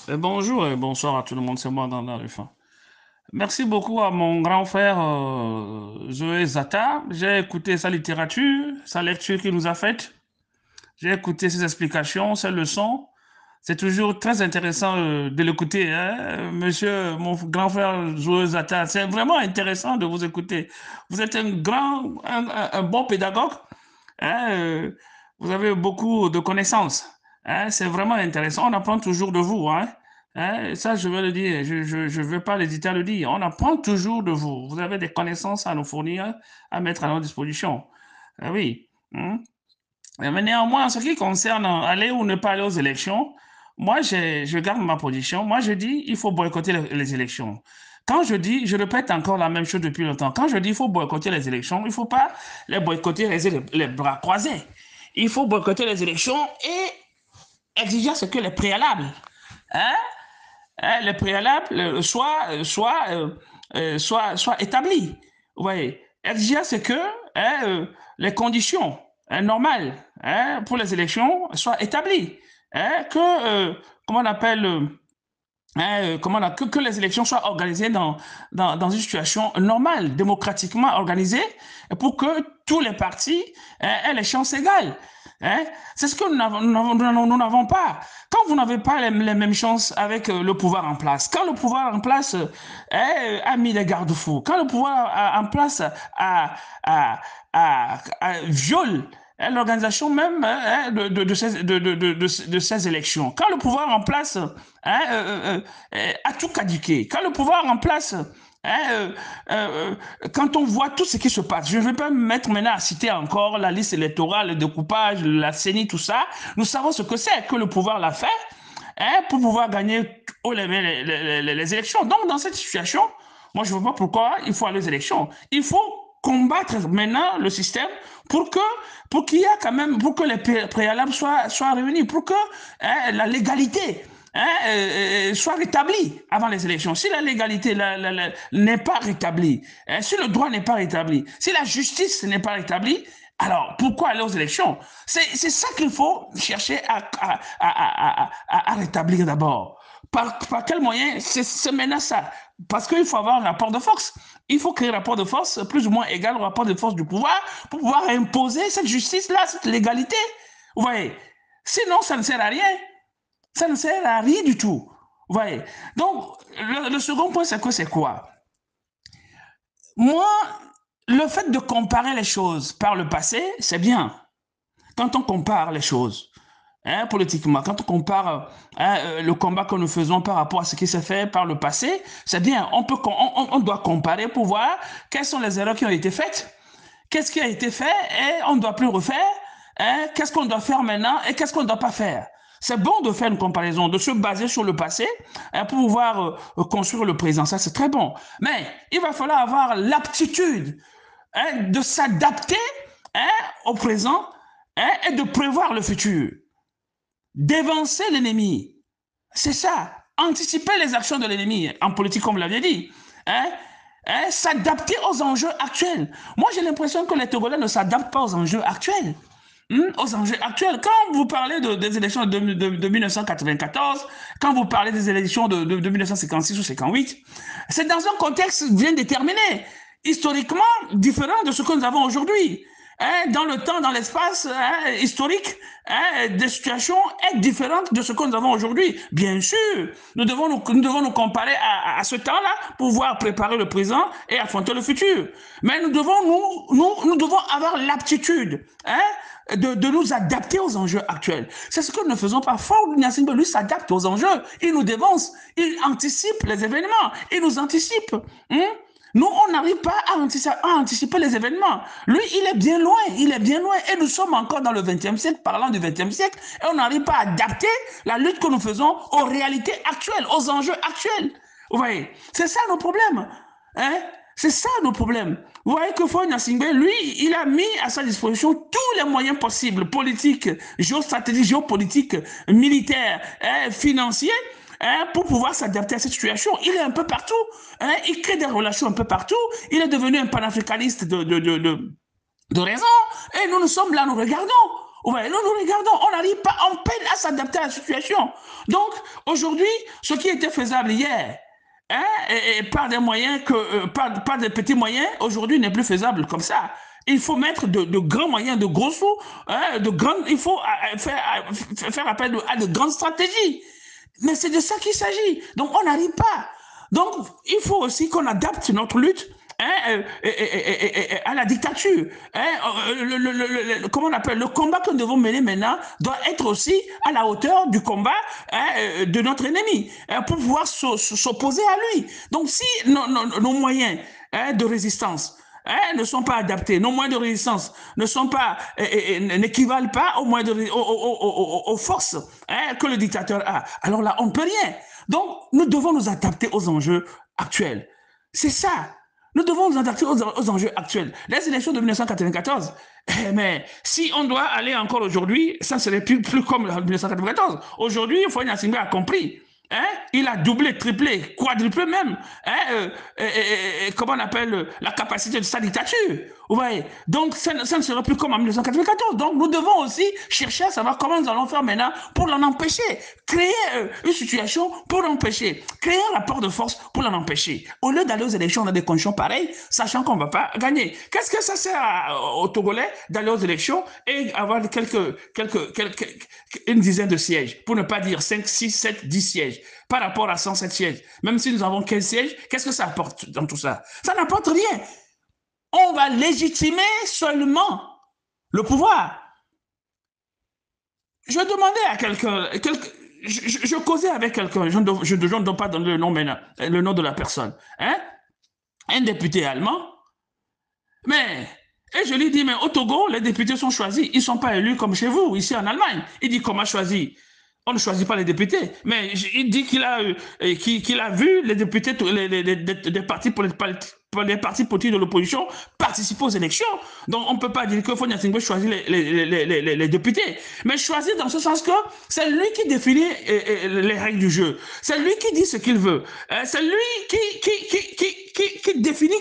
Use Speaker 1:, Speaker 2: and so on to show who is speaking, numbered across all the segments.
Speaker 1: Bonjour et bonsoir à tout le monde, c'est moi dans le fin. Merci beaucoup à mon grand frère Zoé Zata. J'ai écouté sa littérature, sa lecture qu'il nous a faite. J'ai écouté ses explications, ses leçons. C'est toujours très intéressant de l'écouter, hein, monsieur, mon grand frère Zoé Zata. C'est vraiment intéressant de vous écouter. Vous êtes un grand, un bon pédagogue, hein, vous avez beaucoup de connaissances, hein, c'est vraiment intéressant. On apprend toujours de vous, hein. Hein, ça, je veux le dire. Je veux pas hésiter à le dire. On apprend toujours de vous. Vous avez des connaissances à nous fournir, à mettre à notre disposition. Ah oui. Hein. Mais néanmoins, en ce qui concerne aller ou ne pas aller aux élections, moi, je garde ma position. Moi, je dis, il faut boycotter les élections. Quand je dis, je répète encore la même chose depuis longtemps, quand je dis il faut boycotter les élections, il ne faut pas les boycotter les bras croisés. Il faut boycotter les élections et exiger ce que les préalables, hein, les préalables soient établis. Oui, exiger ce que hein, les conditions normales hein, pour les élections soient établies. Hein, comment on appelle, que les élections soient organisées dans une situation normale, démocratiquement organisée, pour que tous les partis aient les chances égales. Hein? C'est ce que nous n'avons pas. Quand vous n'avez pas les mêmes chances avec le pouvoir en place, quand le pouvoir en place a mis des garde-fous, quand le pouvoir en place a, viole l'organisation même de ces élections. Quand le pouvoir en place a tout cadiqué, quand le pouvoir en place hein, quand on voit tout ce qui se passe, je ne vais pas me mettre maintenant à citer encore la liste électorale, le découpage, la CENI, tout ça. Nous savons ce que c'est que le pouvoir l'a fait hein, pour pouvoir gagner les élections. Donc, dans cette situation, moi, je ne vois pas pourquoi il faut aller aux élections. Il faut combattre maintenant le système pour que pour qu'il y a quand même pour que les préalables soient réunis, pour que hein, la légalité hein, soit rétablie avant les élections. Si la légalité n'est pas rétablie, hein, si le droit n'est pas rétabli, si la justice n'est pas rétablie, alors pourquoi aller aux élections? C'est ça qu'il faut chercher à rétablir d'abord. Par quel moyen? C'est maintenant ça. Parce qu'il faut avoir un rapport de force. Il faut créer un rapport de force plus ou moins égal au rapport de force du pouvoir pour pouvoir imposer cette justice-là, cette légalité. Vous voyez? Sinon, ça ne sert à rien. Ça ne sert à rien du tout. Vous voyez? Donc, le second point, c'est que c'est quoi? Moi, le fait de comparer les choses par le passé, c'est bien. Quand on compare les choses, hein, politiquement, quand on compare hein, le combat que nous faisons par rapport à ce qui s'est fait par le passé, c'est bien. On doit comparer pour voir quelles sont les erreurs qui ont été faites, qu'est-ce qui a été fait et on ne doit plus refaire, hein, qu'est-ce qu'on doit faire maintenant et qu'est-ce qu'on ne doit pas faire. C'est bon de faire une comparaison, de se baser sur le passé hein, pour pouvoir construire le présent. Ça, c'est très bon. Mais il va falloir avoir l'aptitude hein, de s'adapter hein, au présent hein, et de prévoir le futur, d'évancer l'ennemi. C'est ça. Anticiper les actions de l'ennemi en politique, comme vous l'aviez dit. Hein, hein, s'adapter aux enjeux actuels. Moi, j'ai l'impression que les Togolais ne s'adaptent pas aux enjeux actuels. Aux enjeux actuels. Quand vous parlez des élections de 1994, quand vous parlez des élections de 1956 ou 58, c'est dans un contexte bien déterminé, historiquement différent de ce que nous avons aujourd'hui. Hein, dans le temps, dans l'espace hein, historique, hein, des situations sont différentes de ce que nous avons aujourd'hui. Bien sûr, nous devons nous comparer à ce temps-là pour pouvoir préparer le présent et affronter le futur. Mais nous devons avoir l'aptitude hein, de nous adapter aux enjeux actuels. C'est ce que nous ne faisons pas. Ford Gnassingbé, lui, s'adapte aux enjeux. Il nous dévance. Il anticipe les événements. Il nous anticipe. Hein? Nous, on n'arrive pas à anticiper les événements. Lui, il est bien loin, il est bien loin. Et nous sommes encore dans le XXe siècle, parlant du XXe siècle, et on n'arrive pas à adapter la lutte que nous faisons aux réalités actuelles, aux enjeux actuels. Vous voyez, c'est ça nos problèmes. Hein? C'est ça nos problèmes. Vous voyez que Faure Gnassingbé, lui, il a mis à sa disposition tous les moyens possibles, politiques, géostratégiques, géopolitiques, militaires, hein, financiers, hein, pour pouvoir s'adapter à cette situation. Il est un peu partout. Hein, il crée des relations un peu partout. Il est devenu un panafricaniste de raison. Et nous, nous sommes là, nous regardons. Ouais, nous regardons, on n'arrive pas, on peine à s'adapter à la situation. Donc, aujourd'hui, ce qui était faisable hier, hein, et par des moyens par des petits moyens, aujourd'hui n'est plus faisable comme ça. Il faut mettre de grands moyens, de gros sous, hein, il faut faire appel à de grandes stratégies. Mais c'est de ça qu'il s'agit. Donc, on n'arrive pas. Donc, il faut aussi qu'on adapte notre lutte, hein, à la dictature. Hein, comment on appelle, le combat que nous devons mener maintenant doit être aussi à la hauteur du combat, hein, de notre ennemi, hein, pour pouvoir s'opposer à lui. Donc, si nos moyens, hein, de résistance, hein, ne sont pas adaptés, nos moyens de résistance ne sont pas, n'équivalent pas aux moyens aux forces, hein, que le dictateur a, alors là, on ne peut rien. Donc, nous devons nous adapter aux enjeux actuels. C'est ça. Nous devons nous adapter aux enjeux actuels. Les élections de 1994, mais si on doit aller encore aujourd'hui, ça ne serait plus comme 1994. Aujourd'hui, Faure Gnassingbé a compris. Hein? Il a doublé, triplé, quadruplé même, hein, comment on appelle, la capacité de sa dictature. Vous voyez? Donc, ça ne sera plus comme en 1994. Donc, nous devons aussi chercher à savoir comment nous allons faire maintenant pour l'en empêcher. Créer une situation pour l'empêcher. Créer un rapport de force pour l'en empêcher. Au lieu d'aller aux élections dans des conditions pareilles, sachant qu'on ne va pas gagner. Qu'est-ce que ça sert aux Togolais d'aller aux élections et avoir une dizaine de sièges, pour ne pas dire 5, 6, 7, 10 sièges, par rapport à 107 sièges. Même si nous avons 15 sièges, qu'est-ce que ça apporte dans tout ça? Ça n'apporte rien. On va légitimer seulement le pouvoir. Je demandais à quelqu'un, je causais avec quelqu'un, je ne dois pas donner le nom maintenant, le nom de la personne, hein? Un député allemand, mais, et je lui dis, mais au Togo, les députés sont choisis, ils ne sont pas élus comme chez vous, ici en Allemagne. Il dit, comment choisi? On ne choisit pas les députés, mais il dit qu'il a vu les députés des partis les partis politiques de l'opposition participer aux élections. Donc, on ne peut pas dire que Faure Gnassingbé choisit les députés. Mais choisir dans ce sens que c'est lui qui définit les règles du jeu. C'est lui qui dit ce qu'il veut. C'est lui qui définit,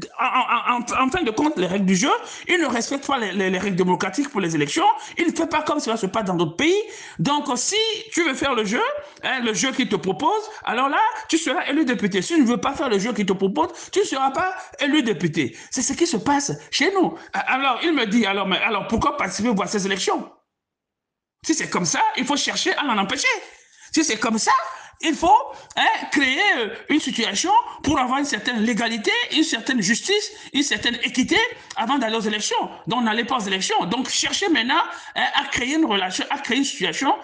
Speaker 1: en fin de compte, les règles du jeu. Il ne respecte pas les règles démocratiques pour les élections. Il ne fait pas comme cela se passe dans d'autres pays. Donc, si tu veux faire le jeu qu'il te propose, alors là, tu seras élu député. Si tu ne veux pas faire le jeu qu'il te propose, tu ne seras pas élu député. C'est ce qui se passe chez nous. Alors, il me dit, alors pourquoi participer à ces élections? Si c'est comme ça, il faut chercher à l'en empêcher. Si c'est comme ça, il faut créer une situation pour avoir une certaine légalité, une certaine justice, une certaine équité avant d'aller aux élections. Donc, on n'allait pas aux élections. Donc, chercher maintenant à créer une relation, à créer une situation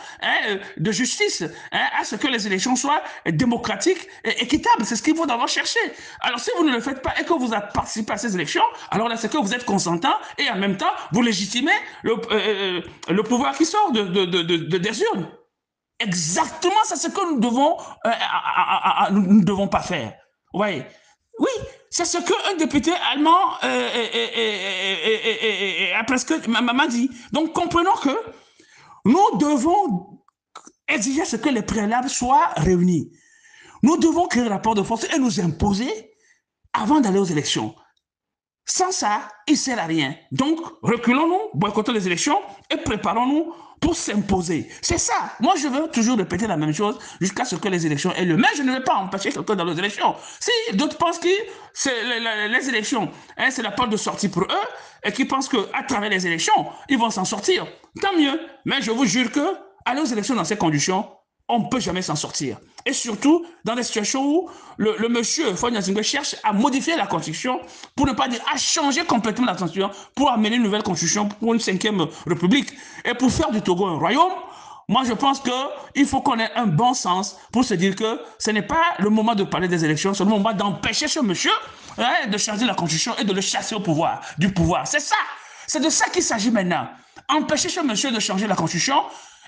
Speaker 1: de justice, à ce que les élections soient démocratiques et équitables. C'est ce qu'il faut d'abord chercher. Alors, si vous ne le faites pas et que vous participez à ces élections, alors là, c'est que vous êtes consentant et en même temps, vous légitimez le pouvoir qui sort des urnes. Exactement, c'est ce que nous ne devons pas faire. Oui, oui, c'est ce qu'un député allemand a presque m'a dit. Donc, comprenons que nous devons exiger ce que les préalables soient réunis. Nous devons créer un rapport de force et nous imposer avant d'aller aux élections. Sans ça, il ne sert à rien. Donc, reculons-nous, boycottons les élections et préparons-nous pour s'imposer. C'est ça. Moi, je veux toujours répéter la même chose jusqu'à ce que les élections aient lieu. Mais je ne vais pas empêcher quelqu'un dans les élections. Si d'autres pensent que les élections, c'est la porte de sortie pour eux et qu'ils pensent qu'à travers les élections, ils vont s'en sortir, tant mieux. Mais je vous jure que aller aux élections dans ces conditions, on ne peut jamais s'en sortir. Et surtout, dans des situations où le monsieur Faure Gnassingbé cherche à modifier la Constitution, pour ne pas dire à changer complètement la Constitution, pour amener une nouvelle Constitution pour une 5e République, et pour faire du Togo un royaume, moi je pense qu'il faut qu'on ait un bon sens pour se dire que ce n'est pas le moment de parler des élections, c'est le moment d'empêcher ce monsieur de changer la Constitution et de le chasser du pouvoir. C'est ça. C'est de ça qu'il s'agit maintenant. Empêcher ce monsieur de changer la Constitution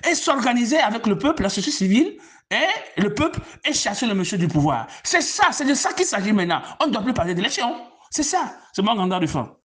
Speaker 1: et s'organiser avec le peuple, la société civile, et le peuple, et chasser le monsieur du pouvoir. C'est ça, c'est de ça qu'il s'agit maintenant. On ne doit plus parler d'élection. C'est ça, c'est mon mandat du fond.